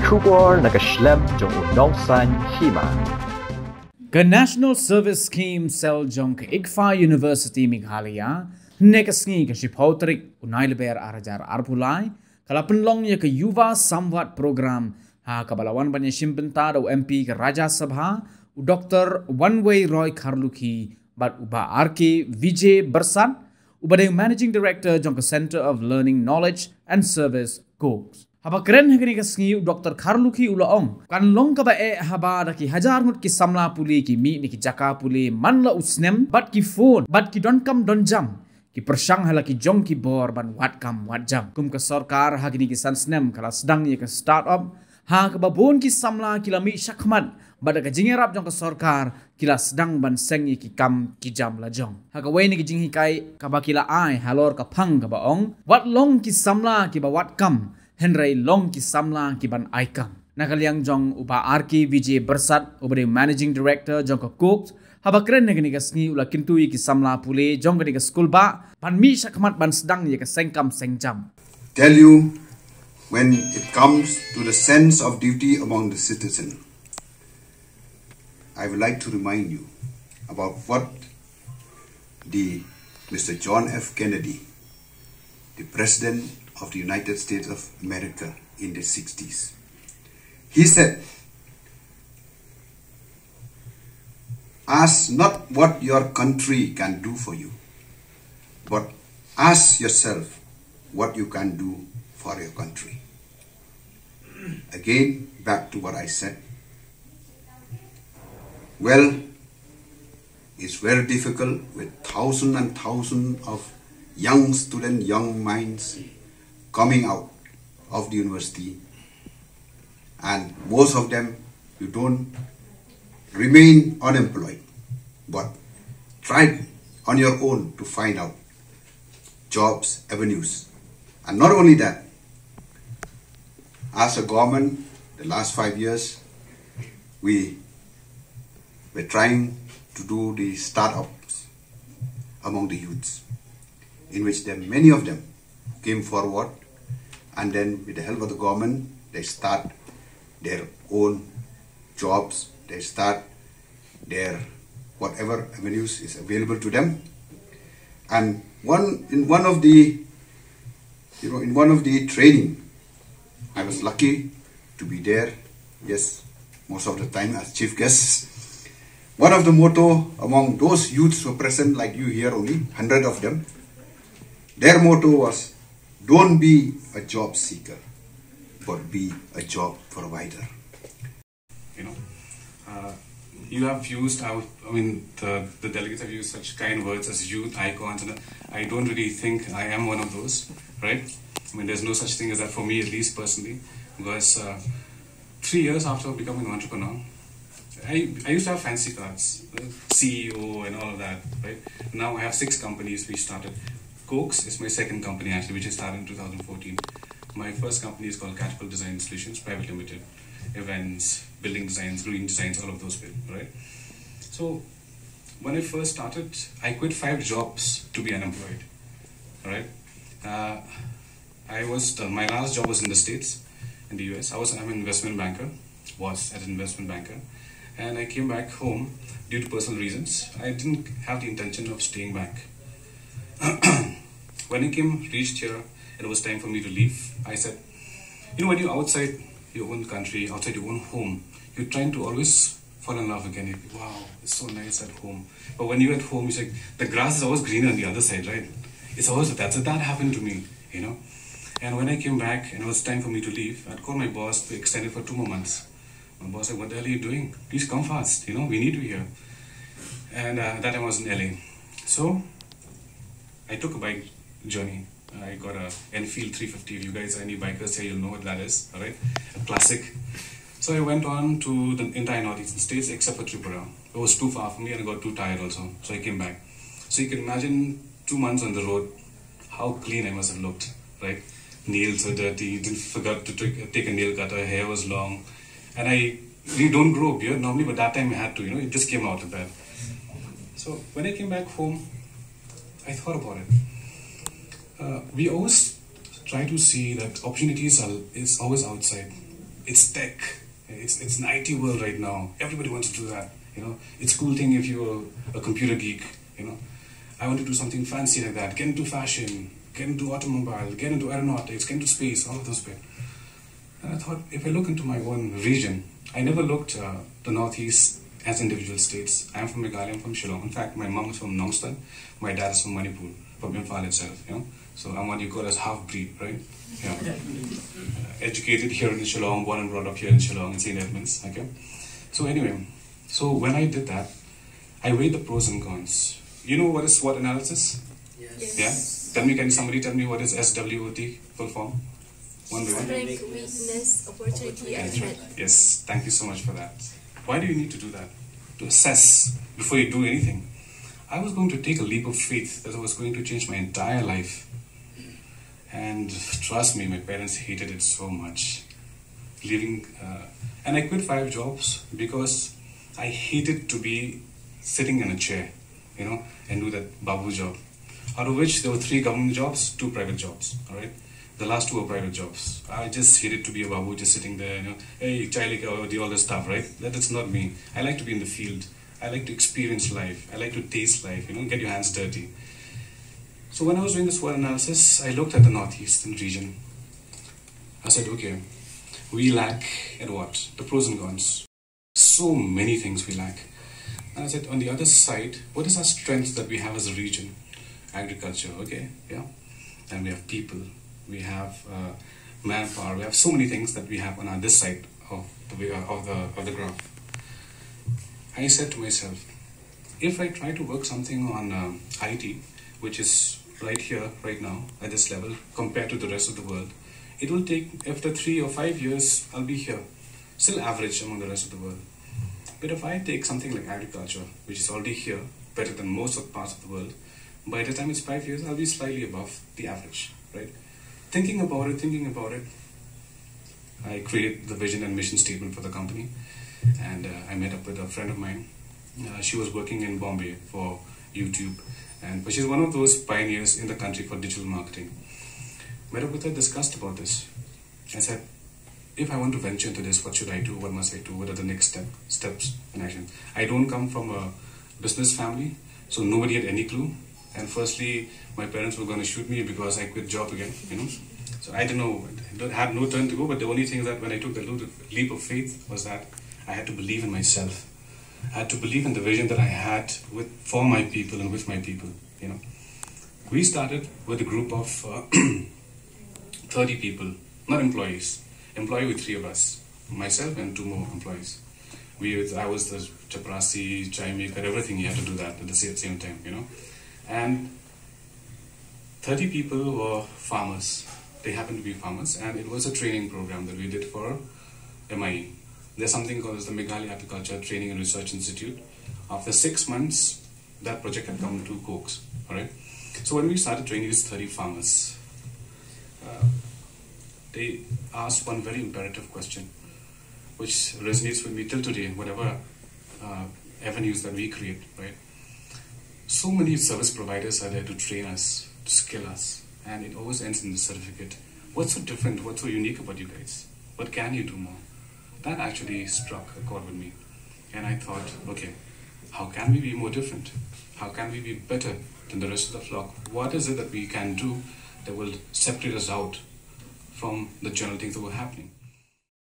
Kubor nakaslem jong unongsan Hima. The National Service Scheme Cell Jong Ikfa University Meghalaya nekasngi ke Shipotrik Unailber Arajar Arpulai kalapenlong ya ke Yuva Samwat program ha kabalawan banyak simpenta do MP ke Raja Sabha u Dr. Hynrei Roy Kharlukhi bat uba RK Vijay Bersat ubadeng Managing Director jong ke Center of Learning Knowledge and Service Coaks. Haba keren hegeri kasngi Dr. Kharlukhi ulaong kan long ka ba haba daki hajar ngut ki Samla puli ki mi ni ki jaka puli manla usnem bat ki phone bat ki don kam don jam ki persang hala ki jong ki bor ban wat kam wat jam kum ka sarkar hagini ki sansnem kala sedang ye ka startup ha ka babon ki Samla kila mi shakmat bada ka jingerap jong ka sarkar kila sedang ban seng ye ki kam ki jam la jong ha ka we ni ki jing hikai ka ba kila ai halor ka phang ka baong wat long ki Samla ki ba wat kam Hynrei long ki Samla ki ban aikam. Nakaliang jong upa RK Vijay Bersat ubade Managing Director jong ka Cook. Haba keren negani ka sngi ula kintui ki Samla pule jong ka school ba pan mi sakmat ban sedang ye ka sengkam sengjam. Tell you when it comes to the sense of duty among the citizen, I would like to remind you about what the Mr. John F. Kennedy, the President of the United States of America in the 60s. He said, ask not what your country can do for you, but ask yourself what you can do for your country. Again, back to what I said. Well, it's very difficult with thousands and thousands of young students, young minds coming out of the university, and most of them you don't remain unemployed, but try on your own to find out jobs, avenues. And not only that, as a government, the last 5 years, we were trying to do the startups among the youths, in which many of them came forward, and then with the help of the government, they start their own jobs, they start their whatever avenues is available to them. And in one of the training, I was lucky to be there, yes, most of the time as chief guest. One of the motto among those youths who were present, like you here only, 100 of them, their motto was, don't be a job seeker, but be a job provider. You know, you have used, the delegates have used such kind words as youth icons, and I don't really think I am one of those, right? I mean, there's no such thing as that for me, at least personally, because 3 years after becoming an entrepreneur, I used to have fancy cards, CEO and all of that, right? Now I have 6 companies we started. Cokes is my second company actually, which I started in 2014. My first company is called Catapult Design Solutions Private Limited. Events, building designs, green designs, all of those, right? So when I first started, I quit 5 jobs to be unemployed, all right? My last job was in the States, in the US. I'm an investment banker, was an investment banker. And I came back home due to personal reasons. I didn't have the intention of staying back. When I reached here, and it was time for me to leave, I said, you know, when you're outside your own country, outside your own home, you're trying to always fall in love again. You're like, wow, it's so nice at home. But when you're at home, it's like, the grass is always greener on the other side, right? It's always that. So that happened to me, you know. And when I came back, and it was time for me to leave, I'd call my boss to extend it for 2 more months. My boss said, what the hell are you doing? Please come fast, you know, we need you here. And that time I was in LA. So I took a bike journey. I got a Enfield 350. If you guys are any bikers here, you'll know what that is, all right? A classic. So I went on to the entire northeastern states except for Tripura. It was too far for me and I got too tired also. So I came back. So you can imagine 2 months on the road, how clean I must have looked, right? Nails were dirty, forgot to take a nail cutter, hair was long. And we don't grow a beard normally, but that time I had to, you know, it just came out of that. So when I came back home, I thought about it. We always try to see that opportunities is always outside. it's tech. It's an IT world right now. Everybody wants to do that. It's a cool thing if you're a computer geek. I want to do something fancy like that. Get into fashion, get into automobile, get into aeronautics, get into space, all of those bits. And I thought, if I look into my own region, I never looked the Northeast as individual states. I'm from Meghalaya, I'm from Shillong. In fact, my mom is from Nongsan, my dad is from Manipur, from Imphal itself. So I'm what you call as half-breed, right? Educated here in Shillong, born and brought up here in Shillong, in St. Edmunds. Okay. So anyway, so when I did that, I weighed the pros and cons. You know what is SWOT analysis? Yes. Yeah. Can somebody tell me what is SWOT full form? One by one. Strength, weakness, opportunity, and threat. Yes. Thank you so much for that. Why do you need to do that? To assess before you do anything. I was going to take a leap of faith that I was going to change my entire life. And trust me, my parents hated it so much. And I quit 5 jobs because I hated to be sitting in a chair, and do that babu job. Out of which there were 3 government jobs, 2 private jobs, all right? The last 2 were private jobs. I just hated to be a babu, just sitting there, hey, chai do all this stuff, right? That's not me. I like to be in the field. I like to experience life. I like to taste life, get your hands dirty. So when I was doing the SWOT analysis, I looked at the Northeastern region. I said, okay, we lack at what? The pros and cons. So many things we lack. And I said, on the other side, what is our strength that we have as a region? Agriculture, okay, yeah. And we have people, we have manpower, we have so many things that we have on this side of the graph. I said to myself, if I try to work something on IT, which is right here, right now, at this level, compared to the rest of the world, it will take, after 3 or 5 years, I'll be here, still average among the rest of the world. But if I take something like agriculture, which is already here, better than most of the parts of the world, by the time it's 5 years, I'll be slightly above the average, right? Thinking about it, I created the vision and mission statement for the company, and I met up with a friend of mine. She was working in Bombay for YouTube, but she's one of those pioneers in the country for digital marketing. Met up with her, discussed about this. I said, if I want to venture into this, what should I do? What must I do? What are the next steps and actions? I don't come from a business family, so nobody had any clue. And firstly, my parents were going to shoot me because I quit job again, So I didn't know, I had no turn to go, but the only thing that when I took the leap of faith was that I had to believe in myself. I had to believe in the vision that I had for my people and with my people, We started with a group of 30 people, not employees. Employee with 3 of us, myself and 2 more employees. I was the chaprasi, chai maker, everything. You had to do that at the same time, And 30 people were farmers. They happened to be farmers, and it was a training program that we did for MIE. There's something called as the Meghalaya Agriculture Training and Research Institute. After 6 months, that project had come to Cokes. All right. So when we started training these 30 farmers, they asked one very imperative question, which resonates with me till today, whatever avenues that we create, right? So many service providers are there to train us, to skill us, and it always ends in the certificate. What's so different, what's so unique about you guys? What can you do more? That actually struck a chord with me. And I thought, okay, how can we be more different? How can we be better than the rest of the flock? What is it that we can do that will separate us out from the general things that were happening?